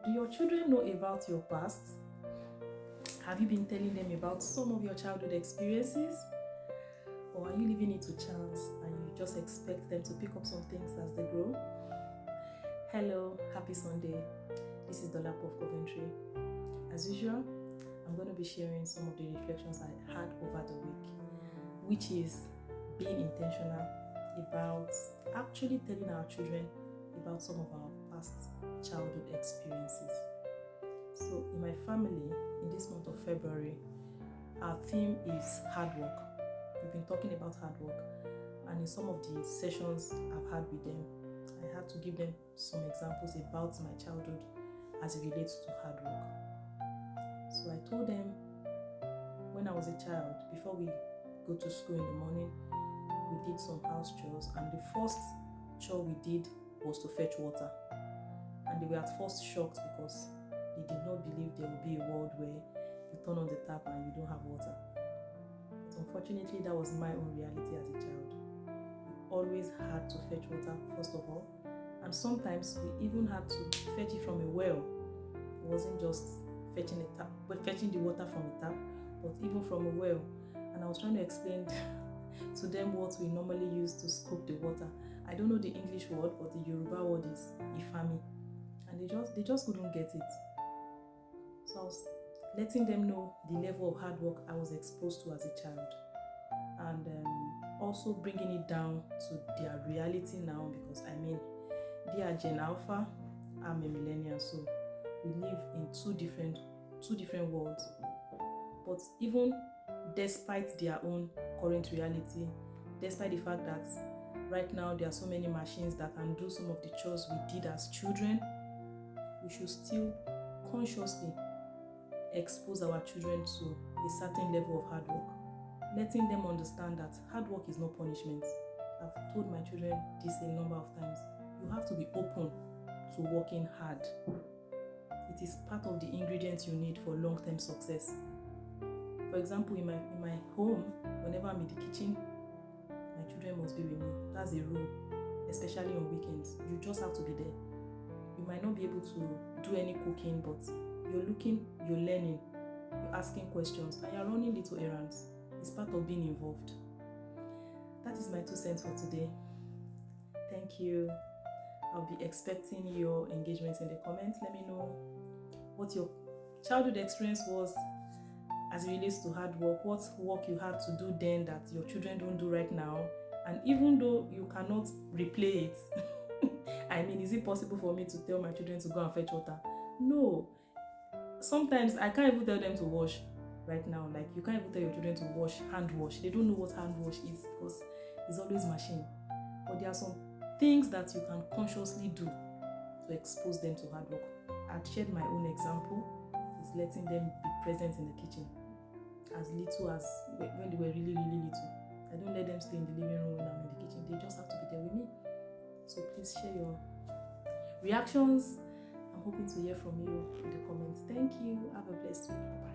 Do your children know about your past? Have you been telling them about some of your childhood experiences? Or are you leaving it to chance and you just expect them to pick up some things as they grow? Hello, happy Sunday. This is Dolapo of Coventry. As usual, I'm going to be sharing some of the reflections I had over the week, which is being intentional about actually telling our children about some of our past childhood experiences. So in my family, in this month of February, our theme is hard work. We've been talking about hard work, and in some of the sessions I've had with them, I had to give them some examples about my childhood as it relates to hard work. So I told them when I was a child, before we go to school in the morning, we did some house chores, and the first chore we did was to fetch water. And they were at first shocked because they did not believe there would be a world where you turn on the tap and you don't have water. But unfortunately, that was my own reality as a child. We always had to fetch water first of all, and sometimes we even had to fetch it from a well. It wasn't just fetching the water from a tap, but even from a well. And I was trying to explain to them what we normally use to scoop the water. I don't know the English word, but the Yoruba word is ifami, and they just couldn't get it. So I was letting them know the level of hard work I was exposed to as a child, and also bringing it down to their reality now, because they are Gen Alpha, I'm a millennial, so we live in two different worlds. But even despite their own current reality, despite the fact that right now there are so many machines that can do some of the chores we did as children, we should still consciously expose our children to a certain level of hard work, letting them understand that hard work is not punishment. I've told my children this a number of times. You have to be open to working hard. It is part of the ingredients you need for long-term success. For example, in my home, whenever I'm in the kitchen, my children must be with me. That's a rule, especially on weekends. You just have to be there. You might not be able to do any cooking, but you're looking, you're learning, you're asking questions, and you're running little errands. It's part of being involved. That is my 2 cents for today. Thank you. I'll be expecting your engagement in the comments. Let me know what your childhood experience was as it relates to hard work, what work you had to do then that your children don't do right now. And even though you cannot replay it, is it possible for me to tell my children to go and fetch water? No. Sometimes I can't even tell them to wash right now. Like, you can't even tell your children to hand wash. They don't know what hand wash is because it's always machine. But there are some things that you can consciously do to expose them to hard work. I've shared my own example, is letting them be present in the kitchen as little as when they were really, really little. I don't let them stay in the living room when I'm in the kitchen. They just have to be there with me. So please share your reactions. I'm hoping to hear from you in the comments. Thank you. Have a blessed week. Bye.